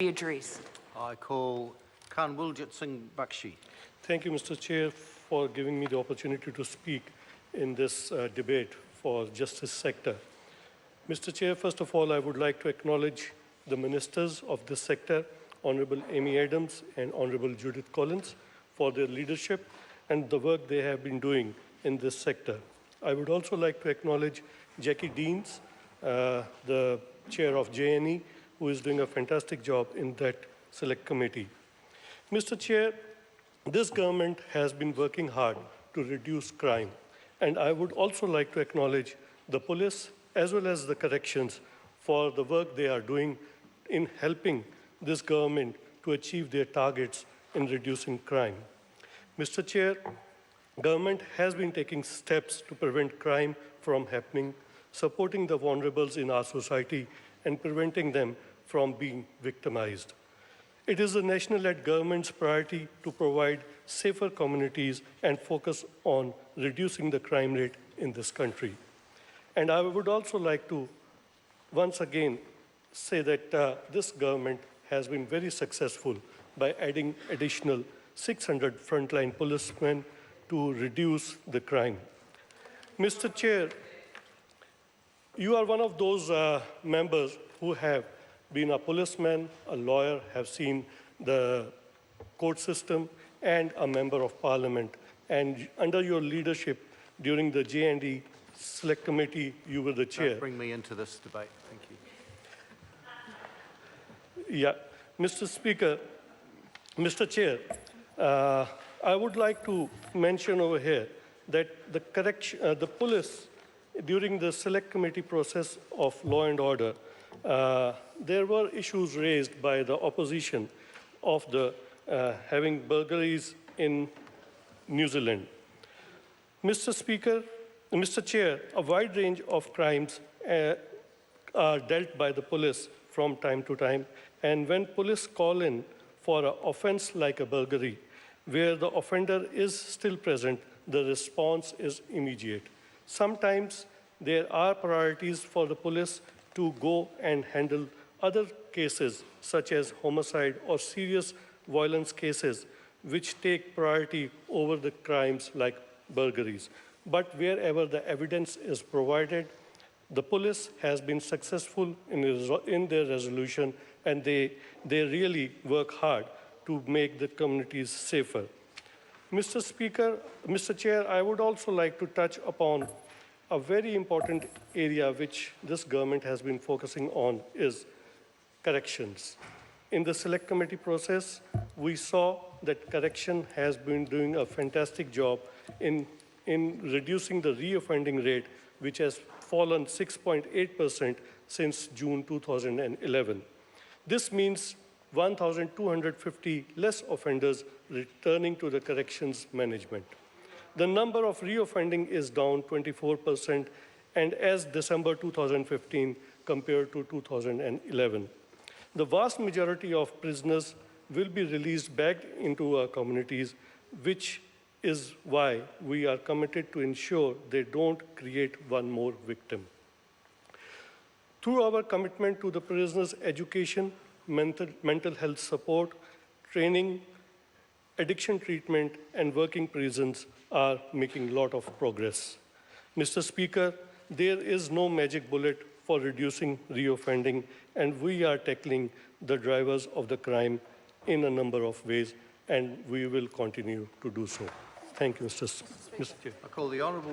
Idris. I call Kanwaljit Singh Bakshi. Thank you, Mr. Chair, for giving me the opportunity to speak in this debate for justice sector. Mr. Chair, first of all, I would like to acknowledge the ministers of this sector, Honorable Amy Adams and Honorable Judith Collins, for their leadership and the work they have been doing in this sector. I would also like to acknowledge Jackie Deans, the chair of JNE, who is doing a fantastic job in that select committee. Mr. Chair, this government has been working hard to reduce crime, and I would also like to acknowledge the police as well as the corrections for the work they are doing in helping this government to achieve their targets in reducing crime. Mr. Chair, government has been taking steps to prevent crime from happening, supporting the vulnerables in our society and preventing them from being victimized. It is the national-led government's priority to provide safer communities and focus on reducing the crime rate in this country. And I would also like to once again say that this government has been very successful by adding additional 600 frontline policemen to reduce the crime. Mr. Chair, you are one of those members who have been a policeman, a lawyer, have seen the court system, and a member of parliament. And under your leadership during the J&E Select Committee, you were the chair. Don't bring me into this debate. Thank you. Yeah, Mr. Speaker, Mr. Chair, I would like to mention over here that the police, during the Select Committee process of law and order, there were issues raised by the opposition of the having burglaries in New Zealand. Mr. Speaker, Mr. Chair, a wide range of crimes are dealt by the police from time to time, and when police call in for an offense like a burglary, where the offender is still present, the response is immediate. Sometimes there are priorities for the police to go and handle other cases such as homicide or serious violence cases which take priority over the crimes like burglaries. But wherever the evidence is provided, the police has been successful in their resolution, and they really work hard to make the communities safer. Mr. Speaker, Mr. Chair, I would also like to touch upon a very important area which this government has been focusing on is corrections. In the Select Committee process, we saw that correction has been doing a fantastic job in reducing the reoffending rate, which has fallen 6.8% since June 2011. This means 1,250 less offenders returning to the corrections management. The number of reoffending is down 24%, and as December 2015 compared to 2011. The vast majority of prisoners will be released back into our communities, which is why we are committed to ensure they don't create one more victim. Through our commitment to the prisoners' education, mental health support, training, addiction treatment, and working prisons are making a lot of progress. Mr. Speaker, there is no magic bullet for reducing reoffending, and we are tackling the drivers of the crime in a number of ways, and we will continue to do so. Thank you, Mr. Chair. I call the Honourable